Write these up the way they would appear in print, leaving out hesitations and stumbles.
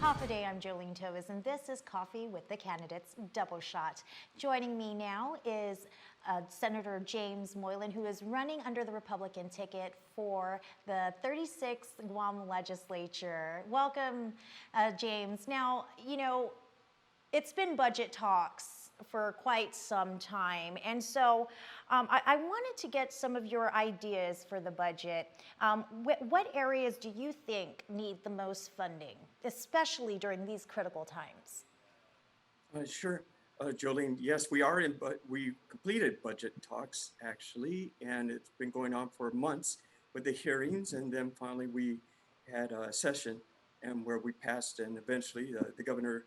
Half a day, I'm Jolene Toes, and this is Coffee with the Candidates Double Shot. Joining me now is Senator James Moylan, who is running under the Republican ticket for the 36th Guam legislature. Welcome, James. Now, it's been budget talks for quite some time, and so I wanted to get some of your ideas for the budget. What areas do you think need the most funding, especially during these critical times? Sure, Jolene. Yes, we are in, but we completed budget talks actually, and it's been going on for months with the hearings, and then finally we had a session, and where we passed, and eventually the governor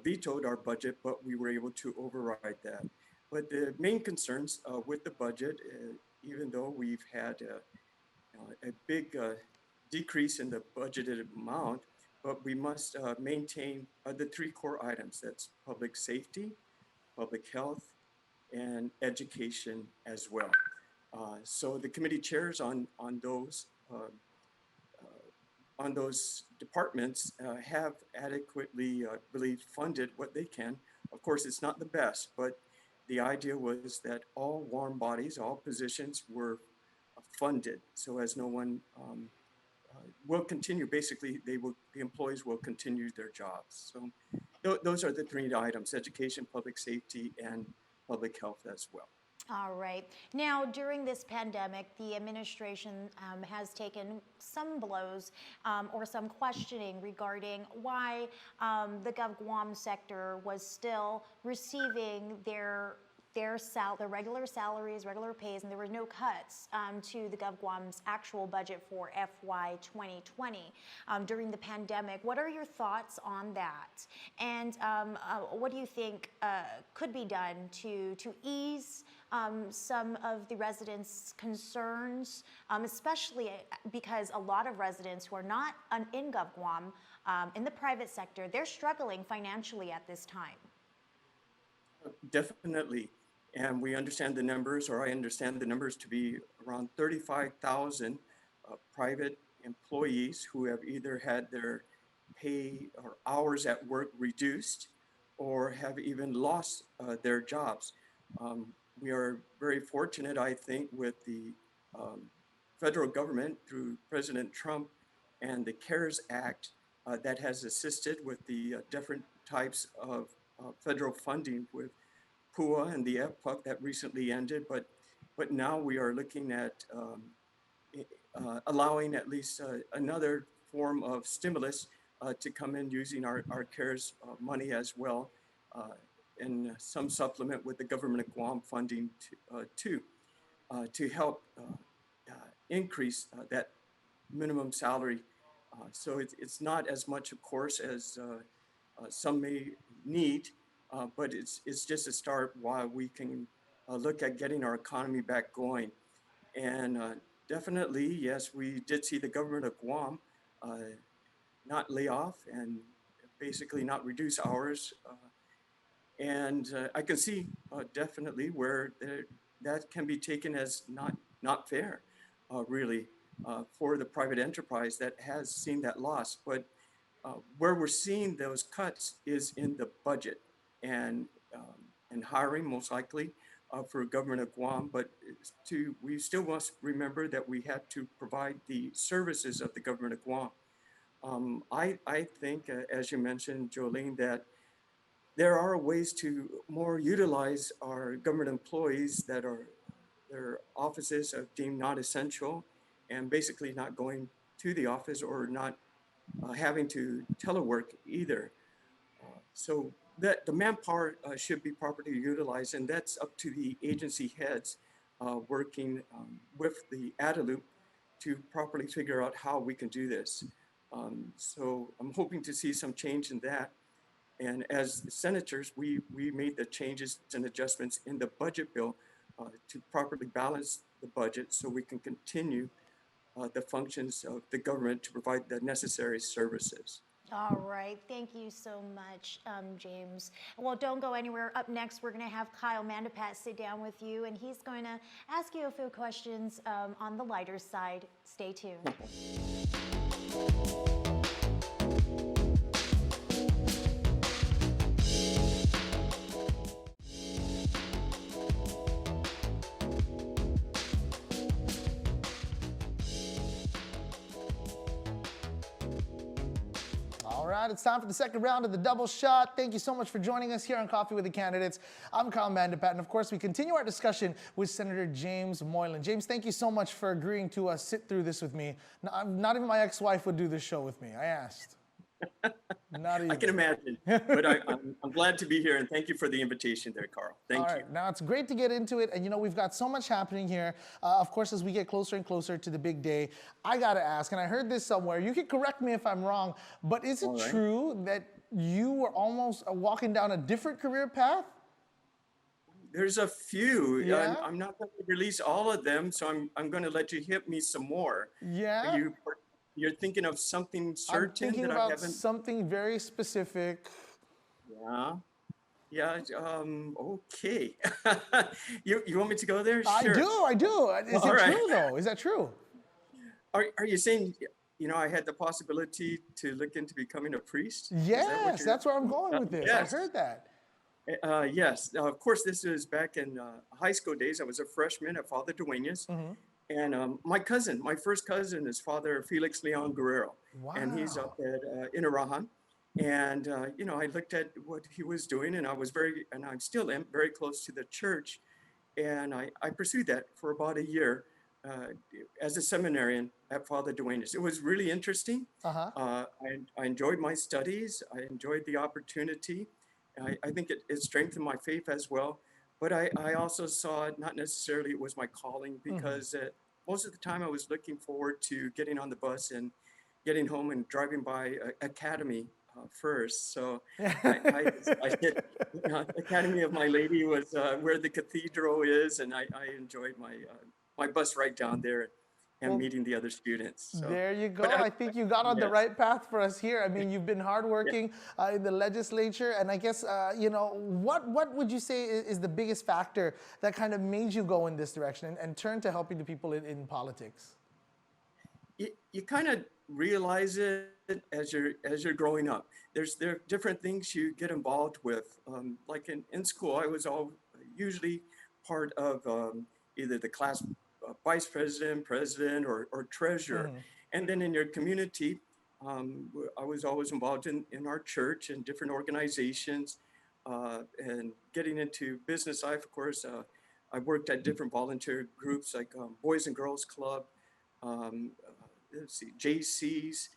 vetoed our budget, but we were able to override that. But the main concerns with the budget, even though we've had a big decrease in the budgeted amount, but we must maintain the three core items. That's public safety, public health, and education as well. So the committee chairs on those departments have adequately, I believe, funded what they can. Of course, it's not the best, but the idea was that all warm bodies, all positions were funded, so as no one will continue. Basically, the employees will continue their jobs. So those are the three items: education, public safety, and public health as well. All right. Now, during this pandemic, the administration has taken some blows or some questioning regarding why the GovGuam sector was still receiving their regular salaries, regular pays, and there were no cuts to the GovGuam's actual budget for FY 2020 during the pandemic. What are your thoughts on that? And what do you think could be done to ease some of the residents' concerns, especially because a lot of residents who are not in GovGuam, in the private sector, they're struggling financially at this time? Definitely. And we understand the numbers, or I understand the numbers to be around 35,000 private employees who have either had their pay or hours at work reduced or have even lost their jobs. We are very fortunate, I think, with the federal government through President Trump and the CARES Act that has assisted with the different types of federal funding with PUA and the FPUC that recently ended, but now we are looking at allowing at least another form of stimulus to come in using our CARES money as well, and some supplement with the government of Guam funding to help increase that minimum salary. So it's not as much, of course, as some may need, but it's just a start while we can look at getting our economy back going. And definitely, yes, we did see the government of Guam not lay off and basically not reduce hours. And I can see definitely where that can be taken as not fair, really, for the private enterprise that has seen that loss. But where we're seeing those cuts is in the budget and hiring, most likely, for government of Guam. But we still must remember that we have to provide the services of the government of Guam. I think, as you mentioned, Jolene, that there are ways to more utilize our government employees that are their offices are deemed not essential and basically not going to the office or not having to telework either. So that the manpower should be properly utilized, and that's up to the agency heads working with the ADALOOP to properly figure out how we can do this. So I'm hoping to see some change in that. And as senators, we made the changes and adjustments in the budget bill to properly balance the budget so we can continue the functions of the government to provide the necessary services. All right. Thank you so much, James. Well, don't go anywhere. Up next, we're going to have Kyle Mandapat sit down with you, and he's going to ask you a few questions on the lighter side. Stay tuned. right, it's time for the second round of the double shot. Thank you so much for joining us here on Coffee with the Candidates. I'm Kyle Mandapat, and of course, we continue our discussion with Senator James Moylan. James, thank you so much for agreeing to sit through this with me. Not even my ex-wife would do this show with me. I asked. Not even. I can imagine, but I'm glad to be here, and thank you for the invitation there, Carl. Thank All you. right, now it's great to get into it, and you know, we've got so much happening here. Of course, as we get closer and closer to the big day, I gotta ask, and I heard this somewhere, you can correct me if I'm wrong, but is it All right. true that you were almost walking down a different career path? There's a few. Yeah? I'm not going to release all of them, so I'm going to let you hit me some more. Yeah? You're thinking of something I'm certain thinking that I about haven't. something very specific. Yeah. Yeah. Okay. You want me to go there? I Sure. do. Is All it right. true though? Is that true? Are you saying, I had the possibility to look into becoming a priest? Is that what Yes, that's where I'm going with this. I Yes. heard that. Yes. Of course, this is back in high school days. I was a freshman at Father Duenas. Mm-hmm. And my first cousin is Father Felix Leon Guerrero. And he's Wow. up at Inarajan. And, I looked at what he was doing, and I still am very close to the church. And I pursued that for about a year uh, as a seminarian at Father Duenas. It was really interesting. Uh-huh. I enjoyed my studies. I enjoyed the opportunity. I think it strengthened my faith as well. But I also saw it, not necessarily it was my calling, because most of the time I was looking forward to getting on the bus and getting home and driving by Academy first. So I did, Academy of My Lady was where the cathedral is, and I enjoyed my bus ride down there and Well, meeting the other students. So, there you go. but I think you got on the yes. right path for us here. I mean, you've been hardworking in the legislature, and I guess what would you say is the biggest factor that kind of made you go in this direction and turn to helping the people in politics? You kind of realize it as you're growing up. There are different things you get involved with. Like in school, I was usually part of either the class vice president, president, or treasurer. And then in your community, I was always involved in our church and different organizations, and getting into business life. Of course, I worked at different volunteer groups like Boys and Girls Club, um, let's see, JCs,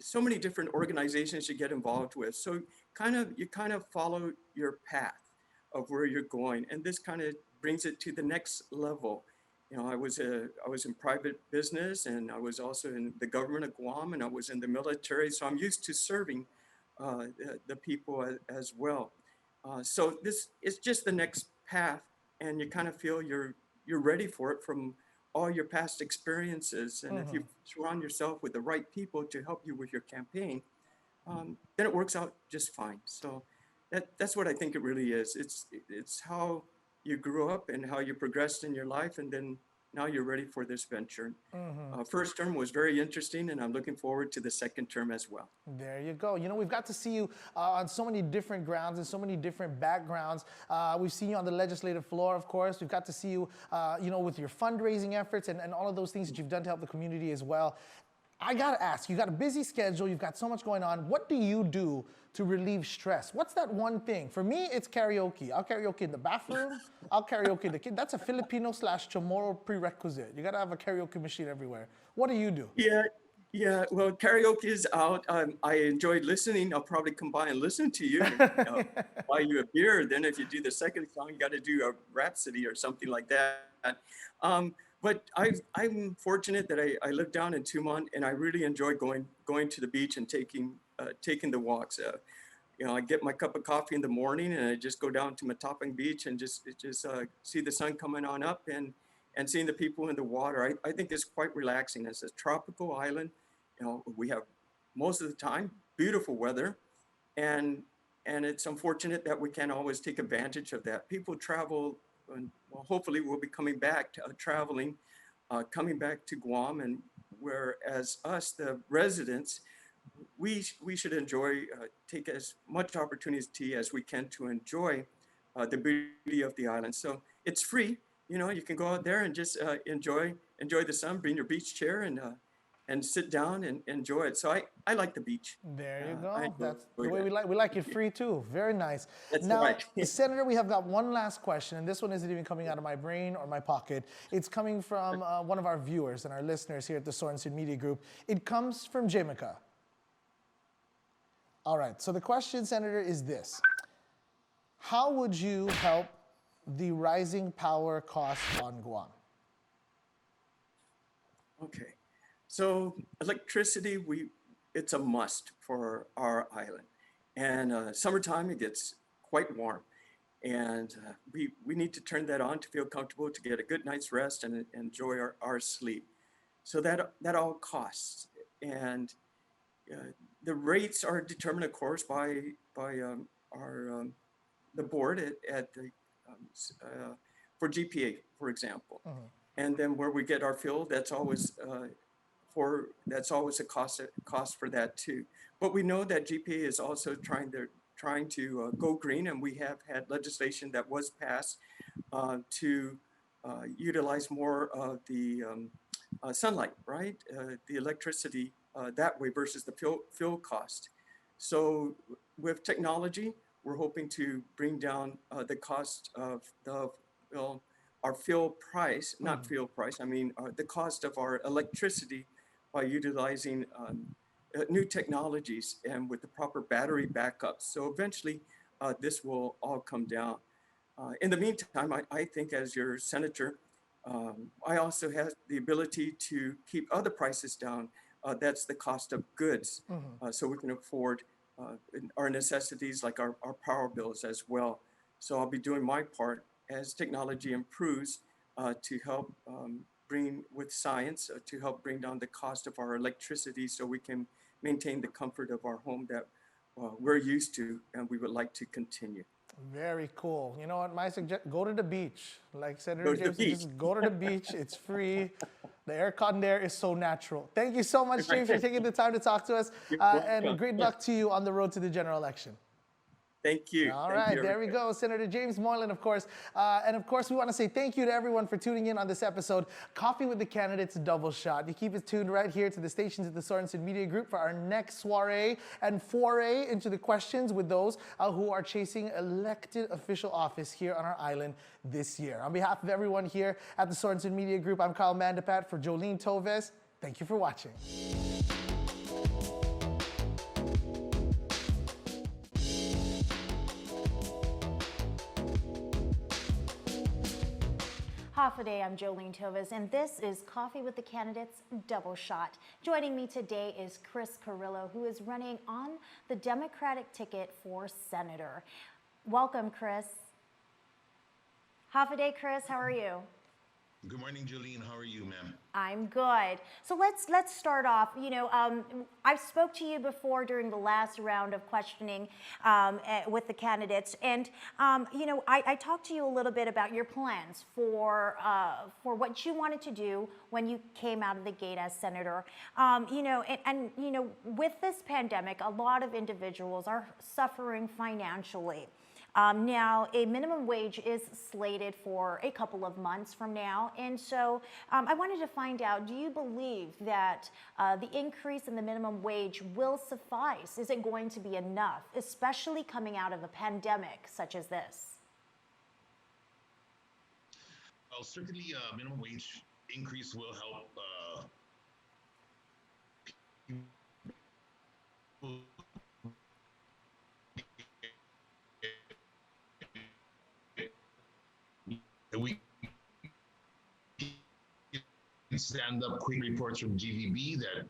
so many different organizations you get involved with. So you kind of follow your path of where you're going, and this kind of brings it to the next level. I was in private business, and I was also in the government of Guam, and I was in the military. So I'm used to serving the people as well. So this is just the next path, and you kind of feel you're ready for it from all your past experiences. And if you surround yourself with the right people to help you with your campaign, then it works out just fine. So that's what I think it really is. It's how you grew up and how you progressed in your life, and then now you're ready for this venture. First term was very interesting, and I'm looking forward to the second term as well. There you go. We've got to see you on so many different grounds and so many different backgrounds. We've seen you on the legislative floor, of course. We've got to see you, with your fundraising efforts and all of those things that you've done to help the community as well. I got to ask, you got a busy schedule. You've got so much going on. What do you do to relieve stress? What's that one thing? For me, it's karaoke. I'll karaoke in the bathroom. I'll karaoke in the kitchen. That's a Filipino/Chamorro prerequisite. You got to have a karaoke machine everywhere. What do you do? Yeah. Well, karaoke is out. I enjoyed listening. I'll probably come by and listen to you, and buy you a beer. Then if you do the second song, you got to do a Rhapsody or something like that. But I'm fortunate that I live down in Tumon, and I really enjoy going to the beach and taking the walks. I get my cup of coffee in the morning, and I just go down to Matapang Beach and just see the sun coming on up and seeing the people in the water. I think it's quite relaxing. It's a tropical island. We have most of the time beautiful weather, and it's unfortunate that we can't always take advantage of that. People travel, and well, hopefully we'll be coming back to coming back to Guam, and whereas us, the residents, we should take as much opportunity as we can to enjoy the beauty of the island. So it's free. You can go out there and just enjoy the sun, bring your beach chair, and sit down and enjoy it. So I like the beach. There you I go. That's enjoy the way that. we like. We like it free too. Very nice. That's Now, right. Senator, we have got one last question, and this one isn't even coming out of my brain or my pocket. It's coming from one of our viewers and our listeners here at the Sorensen Media Group. It comes from Jamaica. All right. So the question, Senator, is this: how would you help the rising power costs on Guam? Okay. So electricity, it's a must for our island. And summertime, it gets quite warm. And we need to turn that on to feel comfortable, to get a good night's rest and enjoy our sleep. So that all costs. And uh, the rates are determined, of course, by our the board at the for GPA, for example. And then where we get our fuel, that's always a cost for that too. But we know that GPA is also trying to go green, and we have had legislation that was passed to utilize more of the sunlight, right? The electricity that way versus the fuel cost. So with technology, we're hoping to bring down the cost of well, our fuel price, not fuel price, I mean the cost of our electricity by utilizing new technologies and with the proper battery backups. So eventually this will all come down. In the meantime, I think as your senator, I also have the ability to keep other prices down. That's the cost of goods. So we can afford our necessities like our power bills as well. So I'll be doing my part as technology improves to help bring with science to help bring down the cost of our electricity so we can maintain the comfort of our home that we're used to and we would like to continue. Very cool. You know what? My suggestion: go to the beach. Like Senator Go to the James said, beach. just go to the beach. It's free. The air con there is so natural. Thank you so much, James, for taking the time to talk to us. You're And welcome. great luck to you on the road to the general election. Thank you. All Thank right, you, there we everybody. go. Senator James Moylan, of course. And of course, we want to say thank you to everyone for tuning in on this episode. Coffee with the Candidates Double Shot. You keep it tuned right here to the stations of the Sorensen Media Group for our next soiree and foray into the questions with those who are chasing elected official office here on our island this year. On behalf of everyone here at the Sorensen Media Group, I'm Kyle Mandapat for Jolene Toves. Thank you for watching. Half a day, I'm Jolene Tovis, and this is Coffee with the Candidates Double Shot. Joining me today is Chris Carrillo, who is running on the Democratic ticket for Senator. Welcome, Chris. Half a day, Chris, how are you? Good morning, Jolene. How are you, ma'am? I'm good. So let's start off. I spoke to you before during the last round of questioning with the candidates, and I talked to you a little bit about your plans for what you wanted to do when you came out of the gate as senator. With this pandemic, a lot of individuals are suffering financially. Now, a minimum wage is slated for a couple of months from now. And so I wanted to find out, do you believe that the increase in the minimum wage will suffice? Is it going to be enough, especially coming out of a pandemic such as this? Well, certainly minimum wage increase will help people we can stand up quick reports from GVB that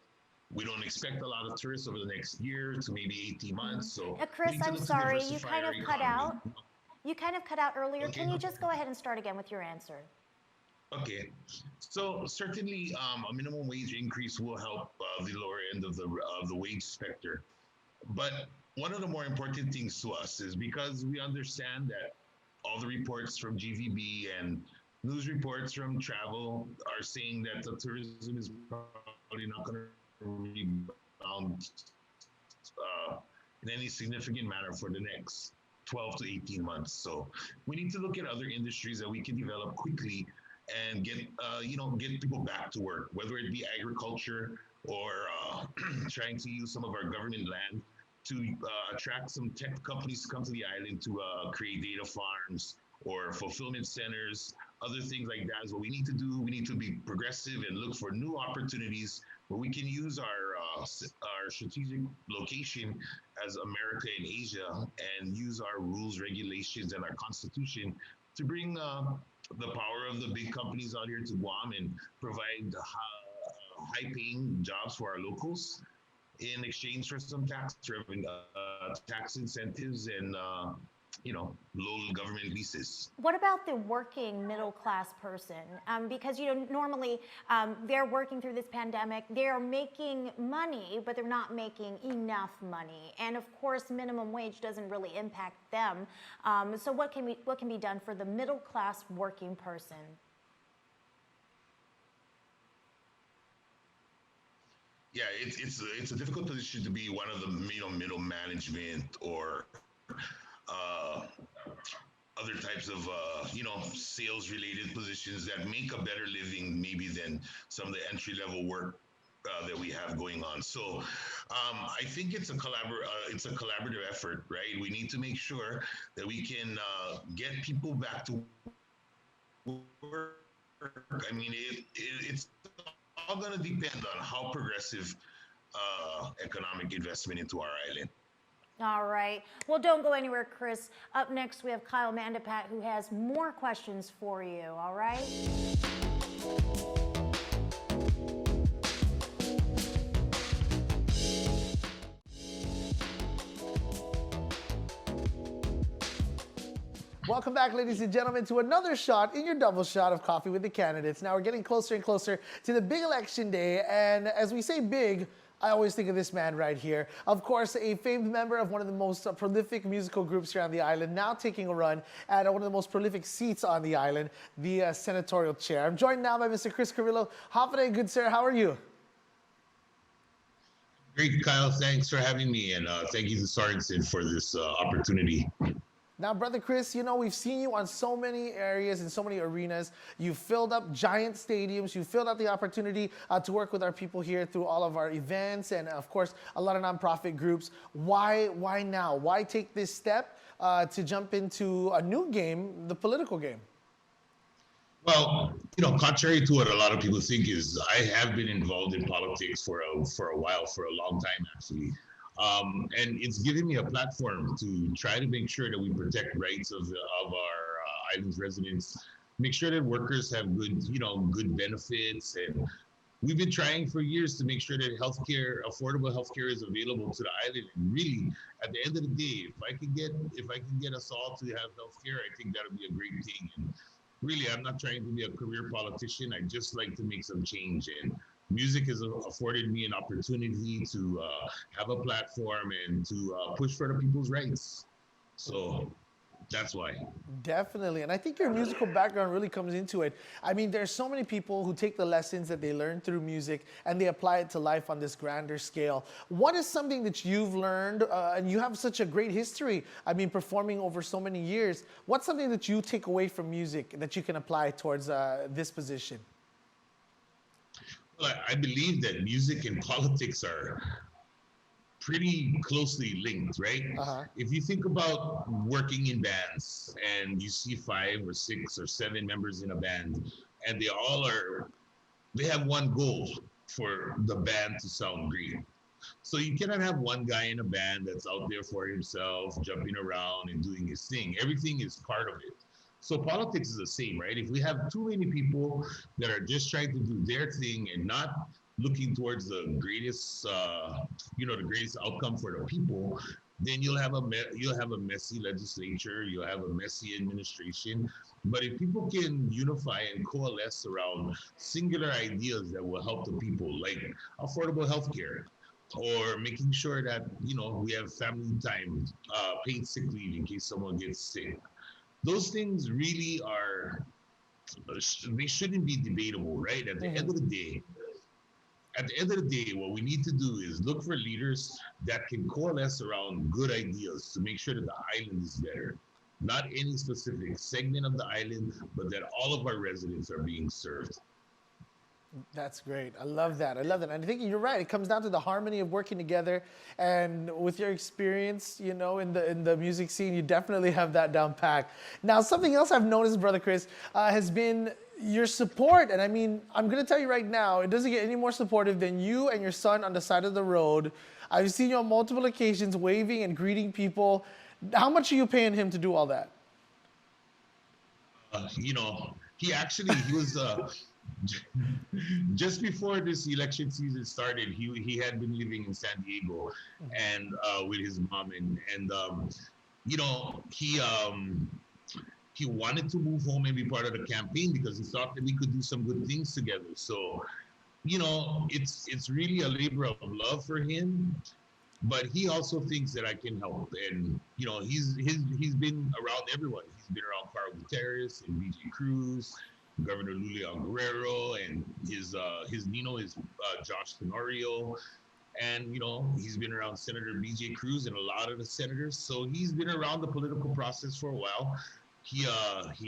we don't expect a lot of tourists over the next year to maybe 18 months. So Chris, I'm sorry, you kind of cut out. You kind of cut out earlier. Okay. Can you just go ahead and start again with your answer? Okay, so certainly a minimum wage increase will help the lower end of the wage specter. But one of the more important things to us is because we understand that all the reports from GVB and news reports from travel are saying that the tourism is probably not going to rebound in any significant manner for the next 12 to 18 months. So we need to look at other industries that we can develop quickly and get people back to work, whether it be agriculture or trying to use some of our government land to attract some tech companies to come to the island to create data farms or fulfillment centers, other things like that is what we need to do. We need to be progressive and look for new opportunities where we can use our strategic location as America and Asia and use our rules, regulations, and our constitution to bring the power of the big companies out here to Guam and provide high-paying jobs for our locals in exchange for some tax revenue, tax incentives, and low government leases. What about the working middle class person? Because normally they're working through this pandemic. They're making money, but they're not making enough money. And of course, minimum wage doesn't really impact them. So what can be done for the middle class working person? Yeah, it's a difficult position to be one of the middle management or uh, other types of sales related positions that make a better living maybe than some of the entry level work that we have going on. So I think it's a collaborative effort, right? We need to make sure that we can get people back to work. I mean, it's all going to depend on how progressive economic investment into our island. All right. Well, don't go anywhere, Chris. Up next, we have Kyle Mandapat, who has more questions for you. All right? Welcome back, ladies and gentlemen, to another shot in your double shot of coffee with the candidates. Now we're getting closer and closer to the big election day, and as we say big, I always think of this man right here. Of course, a famed member of one of the most prolific musical groups here on the island, now taking a run at one of the most prolific seats on the island, the senatorial chair. I'm joined now by Mr. Chris Carrillo. Hafide, good sir, how are you? Great, Kyle. Thanks for having me, and thank you to Sorensen for this opportunity. Now, Brother Chris, we've seen you on so many areas and so many arenas. You've filled up giant stadiums. You've filled out the opportunity to work with our people here through all of our events and, of course, a lot of nonprofit groups. Why now? Why take this step to jump into a new game, the political game? Well, contrary to what a lot of people think is, I have been involved in politics for a while, for a long time, actually. And it's given me a platform to try to make sure that we protect rights of our island's residents, make sure that workers have good benefits, and we've been trying for years to make sure that affordable healthcare is available to the island. And really, at the end of the day, if I can get us all to have healthcare, I think that'll be a great thing. And really, I'm not trying to be a career politician. I just like to make some change. And music has afforded me an opportunity to have a platform and to push for the people's rights. So that's why. Definitely. And I think your musical background really comes into it. I mean, there's so many people who take the lessons that they learn through music and they apply it to life on this grander scale. What is something that you've learned, and you have such a great history, performing over so many years. What's something that you take away from music that you can apply towards this position? Well, I believe that music and politics are pretty closely linked, right? Uh-huh. If you think about working in bands and you see 5 or 6 or 7 members in a band, and they have one goal for the band to sound great. So you cannot have one guy in a band that's out there for himself, jumping around and doing his thing. Everything is part of it. So politics is the same, right? If we have too many people that are just trying to do their thing and not looking towards the greatest, the greatest outcome for the people, then you'll have a messy legislature, you'll have a messy administration. But if people can unify and coalesce around singular ideas that will help the people, like affordable healthcare, or making sure that we have family time, paid sick leave in case someone gets sick. Those things really they shouldn't be debatable, right? At the end of the day, what we need to do is look for leaders that can coalesce around good ideas to make sure that the island is better. Not any specific segment of the island, but that all of our residents are being served. That's great. I love that. I love that. And I think you're right. It comes down to the harmony of working together. And with your experience, you know, in the music scene, you definitely have that down pat. Now, something else I've noticed, Brother Chris, has been your support. And I mean, I'm going to tell you right now, it doesn't get any more supportive than you and your son on the side of the road. I've seen you on multiple occasions waving and greeting people. How much are you paying him to do all that? You know, he was just before this election season started. He had been living in San Diego, and with his mom, and you know, he wanted to move home and be part of the campaign because he thought that we could do some good things together. So, you know, it's really a labor of love for him. But he also thinks that I can help, and you know, he's been around everyone. He's been around Carl Gutierrez and BJ Cruz, Governor Lulian Guerrero, and his Nino is Josh Tenorio, and you know, he's been around Senator BJ Cruz and a lot of the senators. So he's been around the political process for a while. He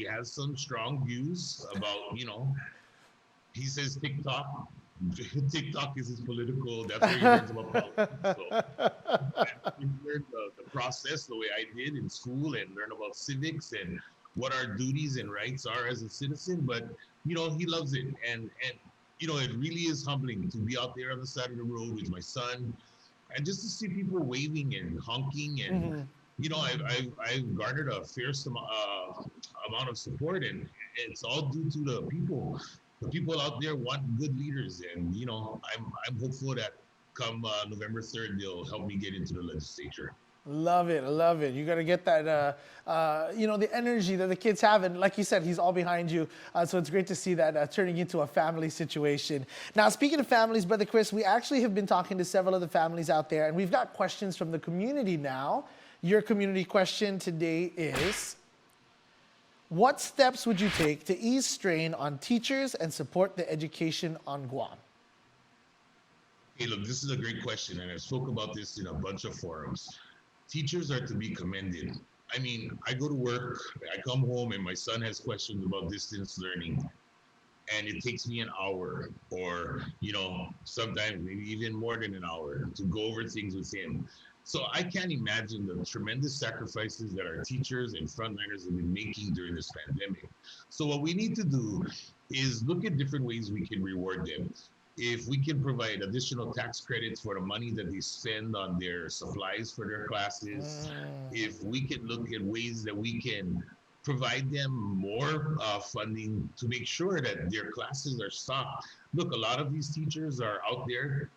has some strong views about, you know, he says TikTok is his political. That's where he learns about politics. So he learned the process the way I did in school and learn about civics and what our duties and rights are as a citizen. But you know, he loves it, and you know, it really is humbling to be out there on the side of the road with my son, and just to see people waving and honking and. You know, I've garnered a fierce amount of support, and it's all due to the people. The people out there want good leaders, and you know, I'm hopeful that come November 3rd, they'll help me get into the legislature. Love it. I love it. You got to get that, you know, the energy that the kids have. And like you said, he's all behind you. So it's great to see that turning into a family situation. Now, speaking of families, Brother Chris, we actually have been talking to several of the families out there, and we've got questions from the community now. Your community question today is, what steps would you take to ease strain on teachers and support the education on Guam? Hey, look, this is a great question, and I spoke about this in a bunch of forums. Teachers are to be commended. I mean, I go to work, I come home, and my son has questions about distance learning, and it takes me an hour, or you know, sometimes maybe even more than an hour to go over things with him. So I can't imagine the tremendous sacrifices that our teachers and frontliners have been making during this pandemic. So what we need to do is look at different ways we can reward them. If we can provide additional tax credits for the money that they spend on their supplies for their classes, if we can look at ways that we can provide them more funding to make sure that their classes are stocked. Look, a lot of these teachers are out there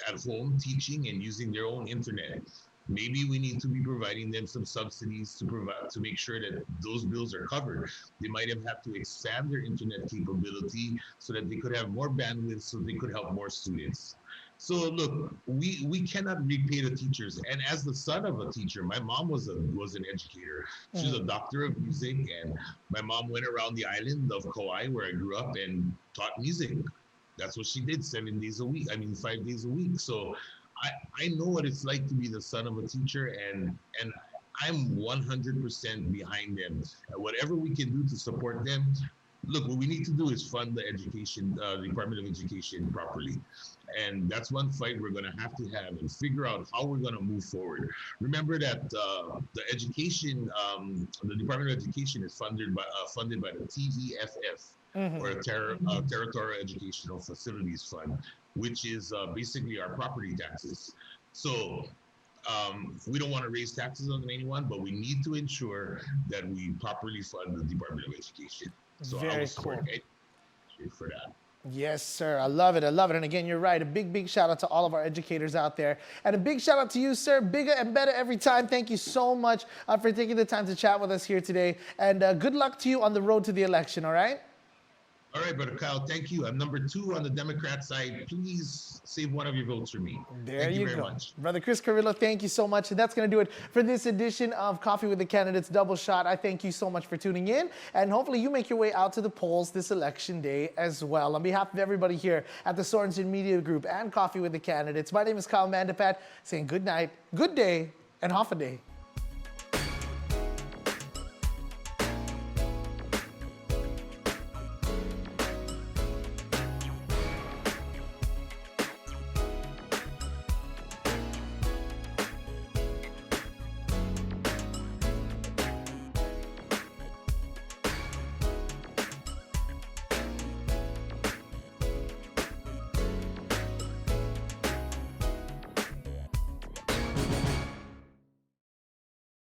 at home teaching and using their own internet. Maybe we need to be providing them some subsidies to make sure that those bills are covered. They might have had to expand their internet capability so that they could have more bandwidth so they could help more students. So look, we cannot repay the teachers. And as the son of a teacher, my mom was an educator. She was a doctor of music, and my mom went around the island of Kauai, where I grew up, and taught music. That's what she did 7 days a week. I mean, 5 days a week. So I know what it's like to be the son of a teacher, and I'm 100% behind them. Whatever we can do to support them. Look, what we need to do is fund the education, Department of Education properly. And that's one fight we're going to have and figure out how we're going to move forward. Remember that the education, the Department of Education is funded by the TEFF, or Territorial Educational Facilities Fund, which is basically our property taxes. So we don't want to raise taxes on anyone, but we need to ensure that we properly fund the Department of Education. So I will support education for that. Yes, sir. I love it. I love it. And again, you're right. A big shout out to all of our educators out there. And a big shout out to you, sir. Bigger and better every time. Thank you so much for taking the time to chat with us here today. And good luck to you on the road to the election, all right? All right, Brother Kyle, thank you. I'm number 2 on the Democrat side. Please save one of your votes for me. Thank you very much. Brother Chris Carrillo, thank you so much. And that's going to do it for this edition of Coffee with the Candidates Double Shot. I thank you so much for tuning in. And hopefully you make your way out to the polls this election day as well. On behalf of everybody here at the Sorensen Media Group and Coffee with the Candidates, my name is Kyle Mandapat, saying good night, good day, and half a day.